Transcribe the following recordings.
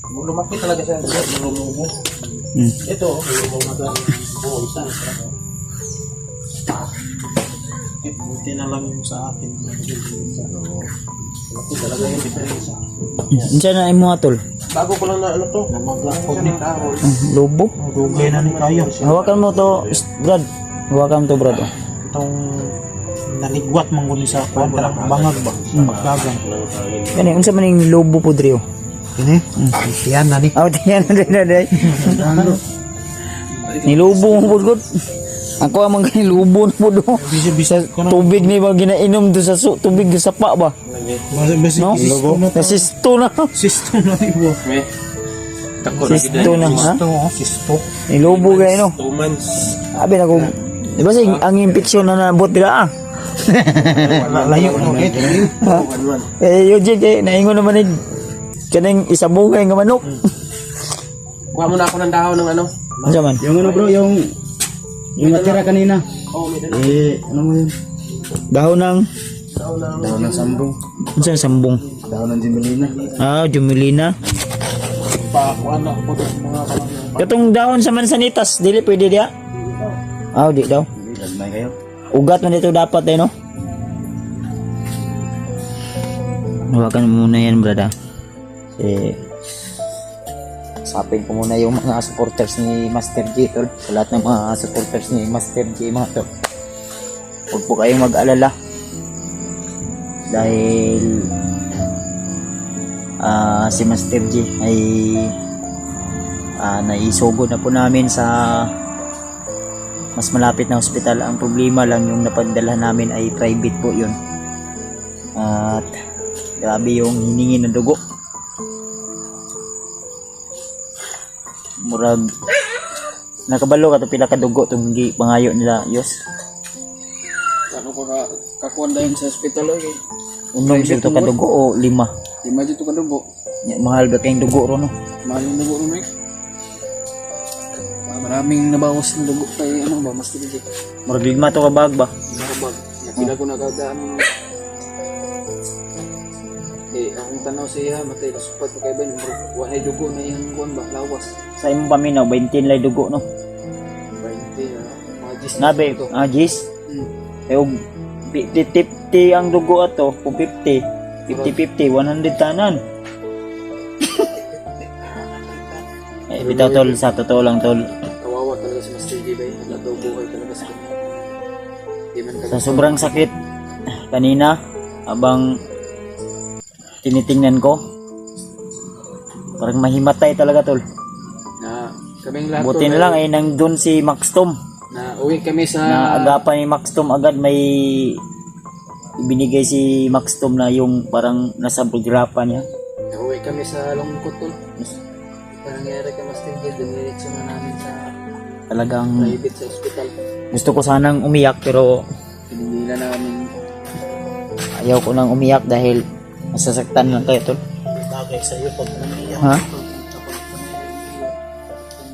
Lumaki talaga siya. Lumubo. Ito, lumubo na talaga. Oo, isa. Buti na lang yung sa akin. Lumaki talaga yung diferensya. Diyan na yung mga tol. Bago ko lang na ano to. Namagapog ni Carol. Lobo. Doble na ni Kaya. Hawakan mo to, Brad. Hawakan mo to, Brad. Itong naligwat mong guni sa kontra. Bangag ba? Pagdagang. Yan eh, unsa man yung lobo po, Drio? Ini? Yan na ni. Oh, tiyan na day. Nilubo mo po, God. Ako amang ganyan lubo na po do. Bisa-bisa. Tubig ni ba ginainom do sa tubig do sa pa ba? No? Nasisto na. Sisto na ni bo. Sisto na, ha? Sisto. Nilubo kayo, no? 2 months. Sabi na kung, di ba ang impeksyon na nabot nila, ah? Layo no. Eugene, naingon naman kanang isabugay nga manok. Kuha mo na ako ng dahon ng ano. Ano man? Yung ano bro, yung natira kanina. Oh, may Ano mo yun? Dahon ng, Dahon ng sambong. ano saan sambong? Dahon ng Jimelina. Ah, Jumilina. pakuan na ako ng mga kalang. Katong dahon sa mansanitas, dili pwede dia? Ah, di daw. Lagmay kayo. Ugat man dito dapat eh, no? Hawakan mo muna yan, brada. Sapin ko muna yung mga supporters ni Master G, tol. Sa lahat ng mga supporters ni Master G, mga tol. Huwag po kayong mag-alala. Dahil si Master G ay naisugod na po namin sa mas malapit na ospital. Ang problema lang yung napagdala namin ay private po yun. At grabe yung hiningi ng dugo. Murag nakabalo ka to pila ka dugo tong pangayo nila, Yos. Ano ko kakuan dayon sa ospital oy. Unom siya to ka dugo o 5? Lima dito ka dugo. Mahal ba kayong dugo ron, no? Mahal yung dugo ron eh. Maraming nabawas ng dugo kay ano ba mas tigit. Murag 5 to ka bag ba? Marbag. Nakita ko nakadaan. Akong tanaw siya matay nasupat ko kay Ben. Wala dugo na iyang kuan ba lawas. Sa imong paminaw 20 lay dugo, no? 20 mga gis. Nabe, Gis. Eh og 50 ang dugo ato, kung 50, 100 tanan. Bitaw tol, sa totoo lang tol. Kawawa talaga si Master J ba? Nagdaw buhay talaga sa kanya. Di man Sa sobrang sakit kanina, habang tinitingnan ko, parang mahimatay talaga tol. na kaming lahat Buti na lang ay nandun si Max Tom. na uwi kami sa Na agapan ni Max Tom agad may ibinigay si Max Tom na yung parang nasa bugrapan niya. uwi kami sa Longkot tol. Parang nangyari kay Master J, diniretso na namin sa Talagang private sa ospital. gusto ko sanang umiyak pero Pinila namin ayaw ko nang umiyak dahil masasaktan lang kayo tol. Bagay sa iyo pag umiyak. Ha?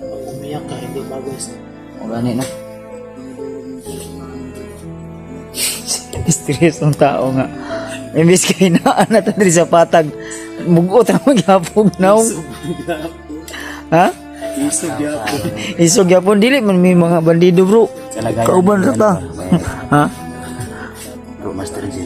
Pag umiyak ka, hindi bagay sa iyo. O gani na. Mysterious ang tao nga. Imbis kayo na natin rin sa patag. Mugot ang magyapog na. Ha? Isog yapon. Dili man may mga bandido bro. Kauban rata. Ha? Bro Master J.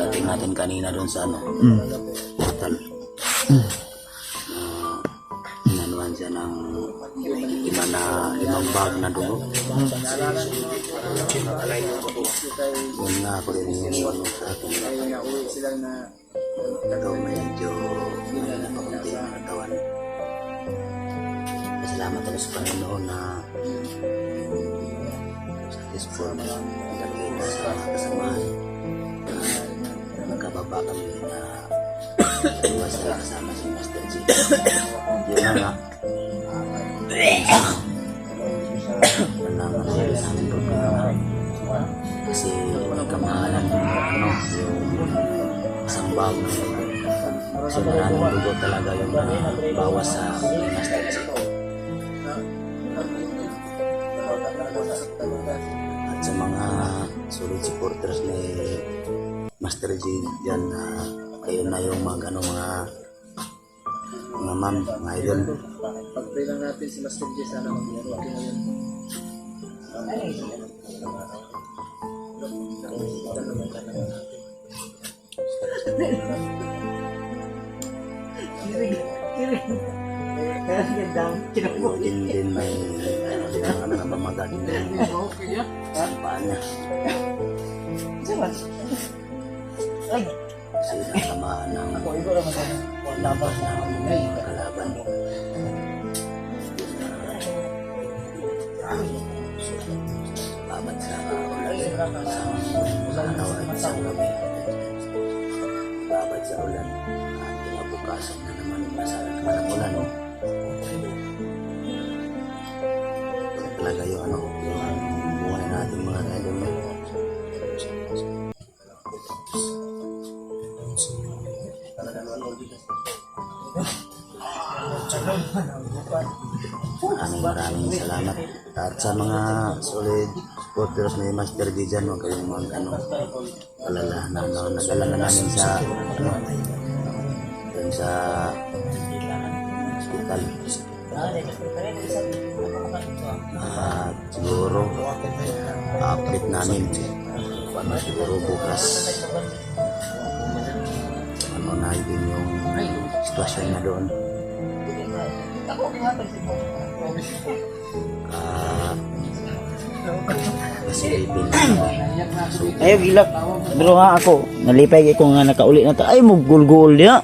Dating natin kanina doon sa ano. Hotel. Inanuan siya ng limang bag na dugo. Yun nga ako rin yung sa akin. Ikaw medyo napakaunti ang katawan. Salamat talaga sa Panginoon na successful na lagay na sa kasamahan. Magkababa kami na iwas sila kasama si Master G. Yun na nga. Malaman sila sa aming problema. Kasi may kamahalan yung isang bag. So maraming dugo talaga yung bawas sa Master G. At sa mga solid supporters ni Master G dyan, kayo na yung mga ma'am, mga idol. Pag-pray lang natin si Master J, sana mag-iaro ako ngayon. Din may mga pamagat din ang paa niya. Kasi natamaan ng laban ng kalaban. Laban sa araw at isang gabi. Laban sa ulan. At kinabukasan na naman masara naman ang ulan. Talaga yung yung buhay natin mga idol. Maraming salamat at sa mga solid supporters ni Master D dyan, huwag kayong alala na nadala na namin sa dun sa hospital. At siguro update namin paano siguro bukas ano na din yung sitwasyon na doon. Kasilipin Ayo gilak. Bro nga ako. Nalipay ko nga nakauli na ta. Ay mo gulgul dia.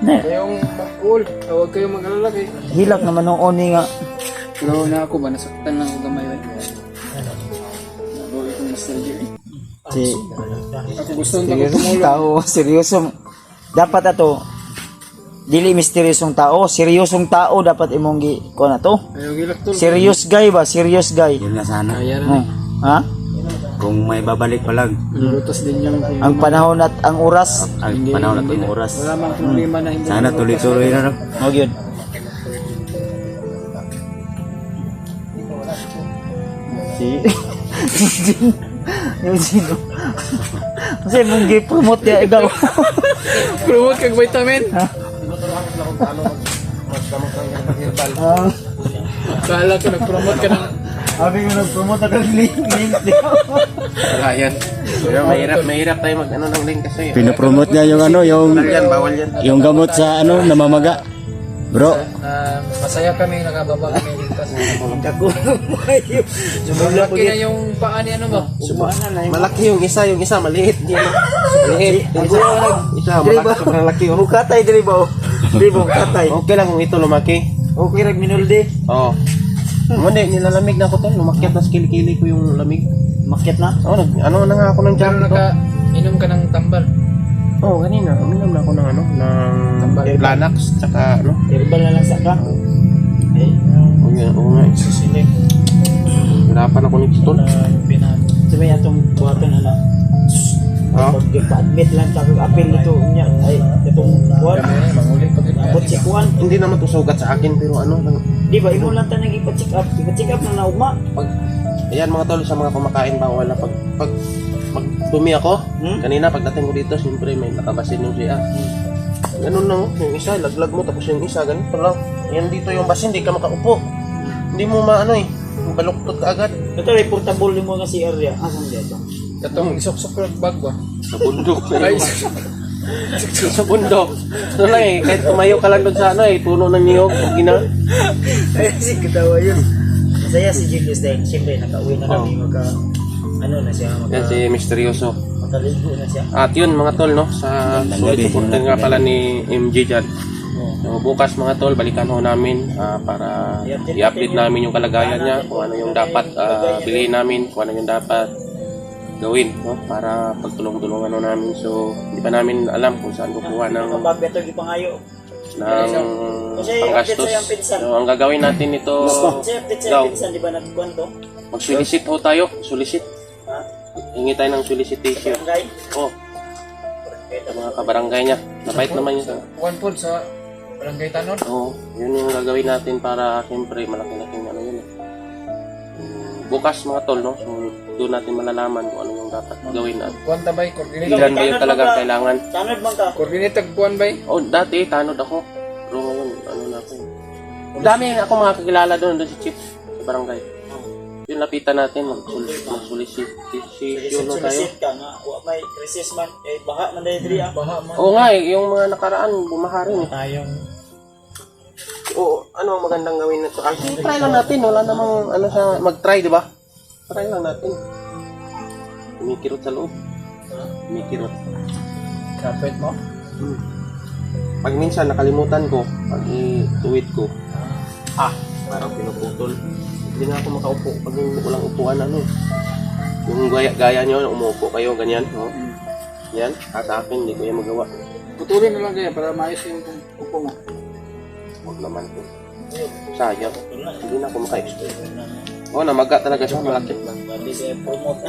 Na. Kayong mag-ul, huwag kayong mag-alalagay. Hilak naman ng oni nga. Pero na ako ba, nasaktan lang ako gamay. Nagawin ko Master J. Si Ako gusto nang seryosong tao, seryosong dapat ato. Dili misteryosong tao, seryosong tao dapat imong gi ko na to. Ayaw gilak tol. Serious guy ba? Serious guy. yun nga sana Ayaw Oh. Ha? kung may babalik pa lang Lutos din yung Ang panahon at ang oras. ang panahon at ang oras wala mang problema na hindi. sana tuloy-tuloy na no? Huwag yun. Si yung sino? Kasi mong gi-promote ya ikaw. Promote kag vitamin. Kala ko nag-promote ka ng Sabi ko nag-promote ako ng link. Wala yan. Pero mahirap tayo mag ng link kasi. Pinopromote niya yung Bawal yan. yung gamot sa namamaga bro. masaya kami, nakababa kami ligtas. Malaki na yung paa ni ano ba? Malaki yung isa maliit. Hindi mo. Maliit. Isa malaki, sobrang laki. Oh. Bukatay diri ba? Diri ba bukatay? Okay lang kung ito lumaki. Okay rag minulde. Oo. Hindi, nilalamig na ako to. Lumakyat na sa kilikili ko yung lamig. Makyat na. Oo, ano na nga ako ng Diyan jacket. inom ka ng tambal. Oo, kanina. Uminom na ako ng Tambal. Lanax. Tsaka Herbal na lang sa ka. Oo nga. Sisilig. Hirapan ako nito tol. Sabi atong buhaton na. Oo. Pag-admit lang sa apel nito niya ay itong buwan. Mangulit pag Abot si kuwan. Hindi naman to sugat sa akin pero ano lang. Di ba imo lang ta nang ipa-check up. Ipa-check up na naugma. Ayan mga tol, sa mga kumakain bawal na pag magdumi ako. Kanina pagdating ko dito, siyempre may nakabasin yung siya. Ganun lang, yung isa, laglag mo tapos yung isa, ganito lang. Yan dito yung basin, hindi ka makaupo. Hindi mo maano eh, baluktot ka agad. Ito ay portable mo nga si area. Asan dito? Katong isok-sok ng bag ba? Sa bundok. Ay, Sa bundok. Ano lang eh, kahit tumayo ka lang doon sa ano eh, puno ng niyog, gina. Ay, si katawa yun. Masaya si Julius dahil siyempre nakauwi na kami ano na siya, Yan si Misteryoso. makaligo na siya. At yun mga tol, no, sa sulit supporter nga pala ni MJ dyan. So, bukas mga tol, balikan ho namin para i-update namin yung kalagayan niya, kung ano yung dapat bilhin namin, kung ano yung dapat gawin, no, para pagtulong-tulungan ho namin. So, hindi pa namin alam kung saan kukuha ng Kapag ito gipangayo. panggastos. So, ang gagawin natin ito, Siya, Gaw. pinsan, di ba nagkuhan to? mag-solicit ho tayo, solicit. Ha? Hingi tayo ng solicitation. Barangay? Oh, sa mga kabarangay niya. Nabait naman yun sa... one food sa Barangay Tanod. Oo, yun yung gagawin natin para siyempre malaki-laking ano yun eh. Bukas mga tol, no? So, doon natin malalaman kung ano yung dapat gawin natin. Buwan tabay, coordinator. Ilan ba yung talagang kailangan? Tanod man ka? Coordinator buwan bay. Oh, dati tanod ako. Pero ngayon, Okay. Dami ako mga kakilala doon sa chief sa barangay. Yung lapitan natin, mag-solicit tayo. ka nga, may crisis man, baha man dahil diri Baha man. Oo nga yung mga nakaraan, bumaha rin. Tayong Oo, ano ang magandang gawin na ito? Actually, try lang natin. Wala namang ano sa mag-try, di ba? Try lang natin. Kumikirot sa loob. Kumikirot. kapit mo. Pag minsan nakalimutan ko, pag i-tuwid ko, parang pinuputol. Hindi na ako makaupo. Pag yung walang upuan, ano. Yung gaya nyo, umuupo kayo, ganyan. No? Yan, sa akin, hindi ko yan magawa. Putulin na lang kaya para maayos yung upo mo. Huwag naman po. Sayang. Hindi na ako maka-explain. Oo, namaga talaga siya malaki. Hindi siya promote.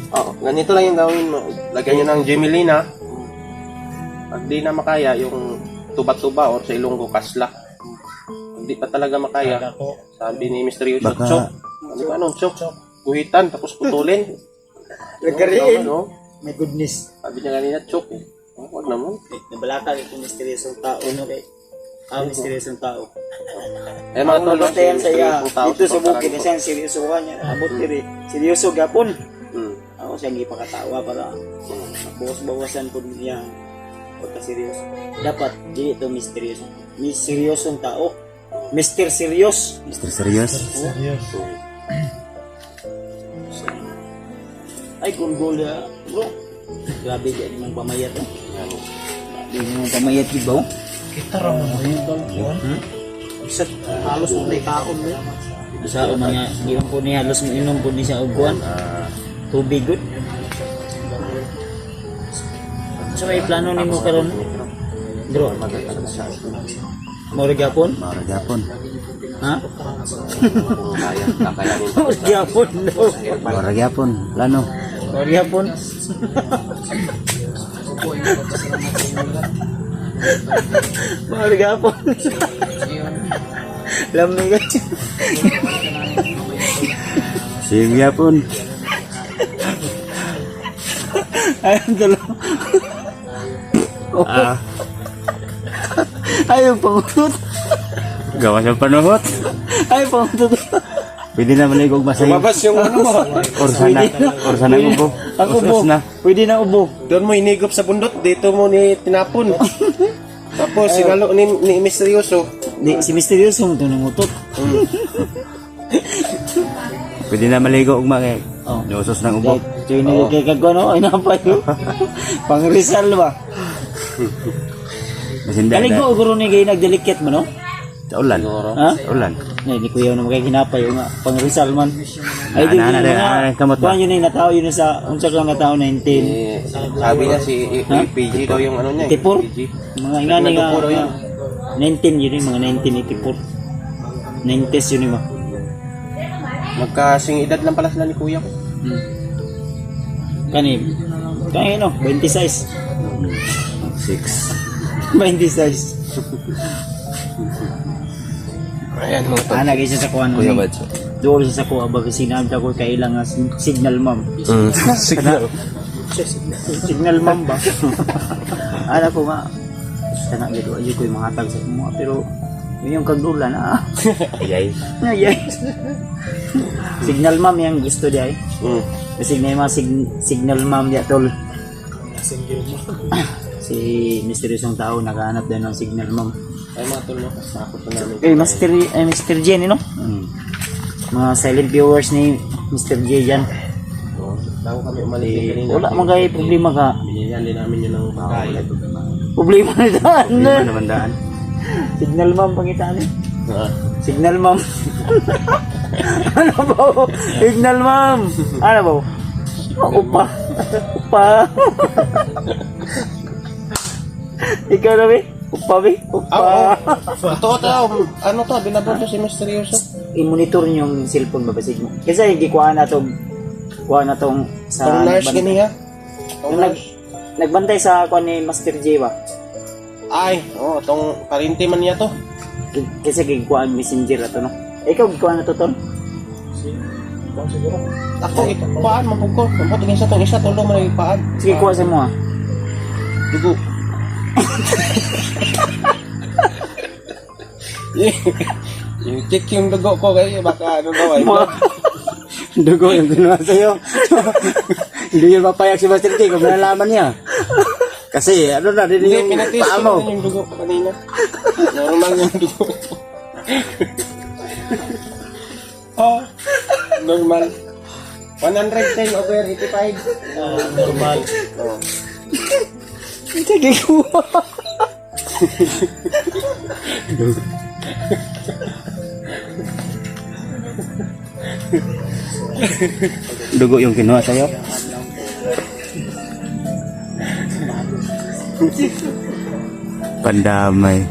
Oo, ganito lang yung gawin mo. Lagyan nyo ng Gemelina. Pag di na makaya, yung tuba-tuba or sa Ilonggo, kasla. Pag di pa talaga makaya, sabi ni Mr. Yusuf, Baka- chok. Ano ba anong chok? Guhitan, tapos putulin. Lagariin. No? My goodness. Sabi niya kanina, chok eh. Oh, wag naman. Nabalaka itong misteryosong tao, no kay? Misteryosong tao. Eh mga tol, Nabantayan sa iya. yung tao Dito sa pagkaraan bukid ko. na siya, seryoso ka niya. Abot diri. Seryoso gapon. Hmm. Ako siya gipakatawa para bawas-bawasan po niya pagka-seryoso. Dapat dili ito misteryoso. Misteryosong tao. Mr. Serious. Mr. Serious? Ay, kung gola, bro. Grabe di mong pamayat. Di mong pamayat di ba? Kita raman mo yung dalawang. Isa't halos mo may kaon mo. Sa mga di man po niya halos mo inom po ni sa uguan. Tubig good. So may plano nimo karon? Bro, Morigapon? Maragapon. Ha? Kakayanin. Morigapon. Maragapon. Plano. Morigapon. Morigapon. Lamig ka. Sige pun. Ayun dalaw. Ayaw pangutot. Gawa sa panuhot. Ayaw pangutot. Pwede na maligog masayo. Lumabas yung ano mo. Orsa na ubo. Ako ubo. Os na. Pwede na ubo. Doon mo inigop sa bundot, dito mo ni tinapon. Tapos sinalo ni Misteryoso. Di, si Misteryoso mo ito nangutot. Pwede na maligo ug mga Oh. Yosos ng ubo. Ito yung nilagay kag ano, ay napay yun. Pang Rizal ba? Masinda Kalig na. mo, guro ni kayo nagdelikit mo, no? Sa ulan. Ha? Sa ulan. Ay, di kuya naman kayo hinapay yung pang Rizal man. Ay, di kamot ba? Kuhan yun yung natao yun sa, unsa ka natao 19. Sabi niya si PG daw yung ano niya. Tipor? PG. Mga ingani nga, Nagpupuro yun. 19 yun yung mga 1984. 90s yun yung mga. Magkasing edad lang pala sila ni kuya ko. Kani, no, 26. 6. 26. Ayan mga tol. Ana, siya sa kuhan. Kuya Bads. Doon siya sa kuha ba kasi sinabda ko kailangan signal ma'am. Signal. Signal ma'am ba? Ana ko nga. Sana gito ayo ko yung mga tag sa mga pero yung kagdulan Ayay. Ay. Signal ma'am yang gusto di ay. Kasi may mga signal ma'am ya tol. Si misteryosong tao naghahanap din ng signal ma'am. Ay mga tol, no? Sakot na namin. Mr. J no? Mga silent viewers ni Mr. J yan. Bago kami umalis kanina. Wala man kayo problema ka. Binigyan din namin yun ng pagkain. Problema na daan. Hindi mo naman daan. Signal ma'am pangitaan eh. Signal ma'am. Ano ba? Signal ma'am. Ano ba? Upa. Upa. Ikaw na ba? Upa ba? Upa. Totoo daw. Ano to? Binaboto si Misteryoso. I-monitor niyo yung cellphone ba basig mo? Kasi hindi kuha na tong sa Tong nurse gini ha? Tong Nung nurse. nagbantay sa kuha ni Master J ba? Ay, tong karinti man niya to. Kasi gikuha ang messenger ato no. Ikaw gikuha na to tol? Ako, paan, mapug ko. Mabuti sa tong isa, tulong mo na yung paan. Sige kuha sa mo ah. Dugo. I-check yung dugo ko kayo, baka ano daw ay. Dugo yung ginawa sa'yo. Hindi yun papayag si Master J kung nalaman niya. Kasi ano na din Hindi, yung pinatis paa ko mo. na yung dugo ko kanina. Normal yung dugo ko. Oh, normal. 110 over 85. Normal. Oh. Sige ko. Dugo yung kinuha sa'yo. Pandamay.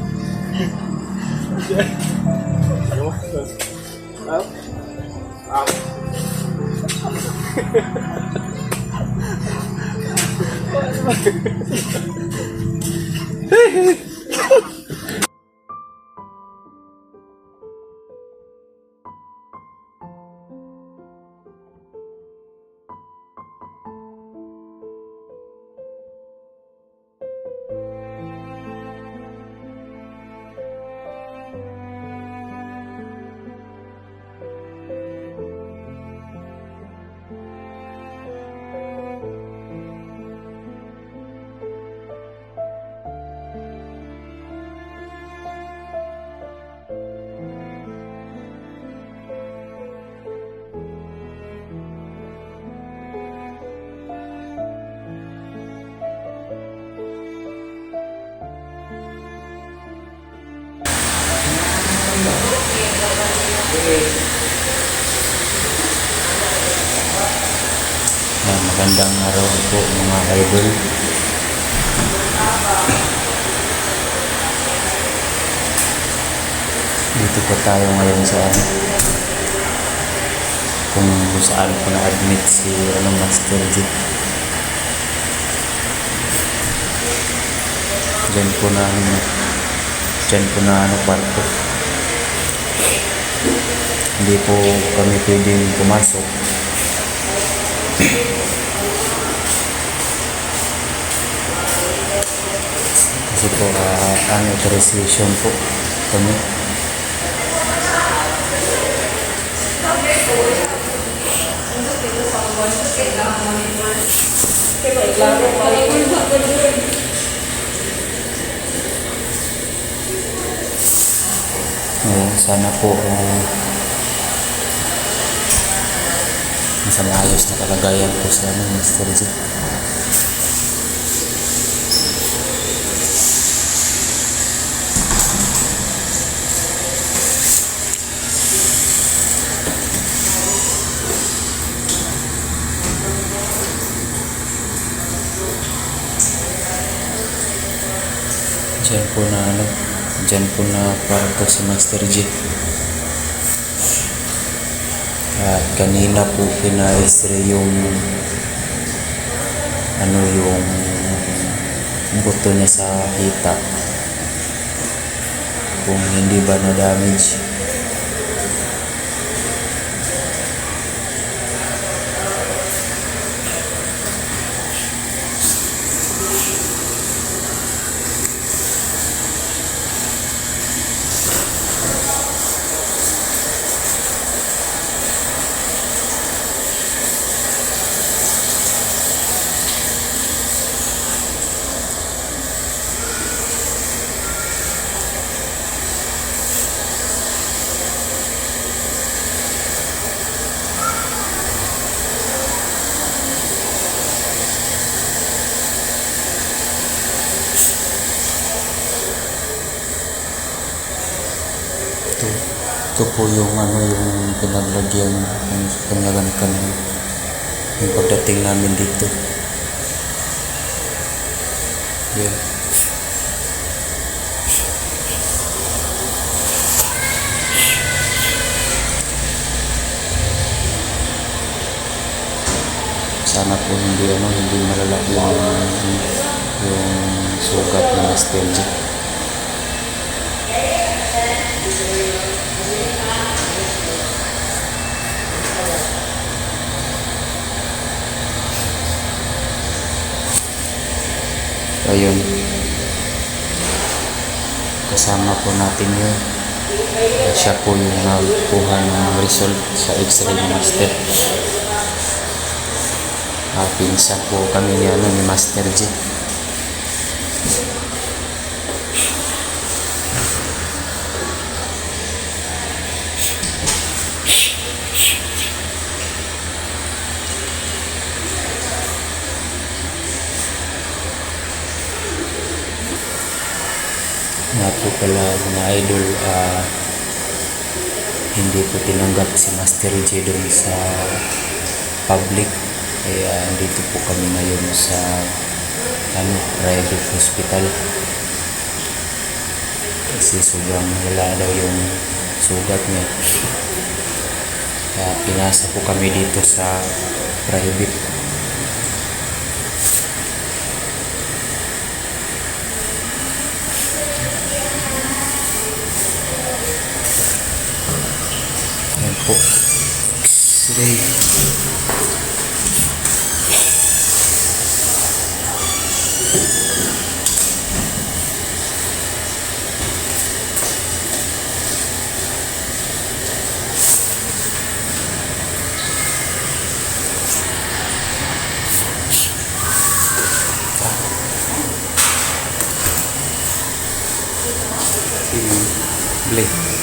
Magandang araw po mga idol. Dito po tayo ngayon sa kung saan po na-admit si Master J. Diyan po na kwarto. Hindi po kami pwedeng pumasok. Kasi po ang authorization po kami. Sana po nasa maayos na kalagayan po sa Mr. J. Diyan po na kwarto si Master J. At kanina po pina-x-ray yung buto niya sa hita. Kung hindi ba na-damage. Ito po yung pinaglagyan ng kanya-kanya yung pagdating namin dito. Yan. Sana po hindi malalaki yung sugat ng Master J. Ayun. kasama po natin yun. Siya po yung nagkuha ng result sa X-ray master. Pinsan po kami ni, ni Master G. Nga po pala mga idol, hindi po tinanggap si Master J doon sa public, kaya andito po kami ngayon sa private hospital kasi sobrang wala daw yung sugat niya, kaya pinasa po kami dito sa private. Yan po. X-ray. Blade.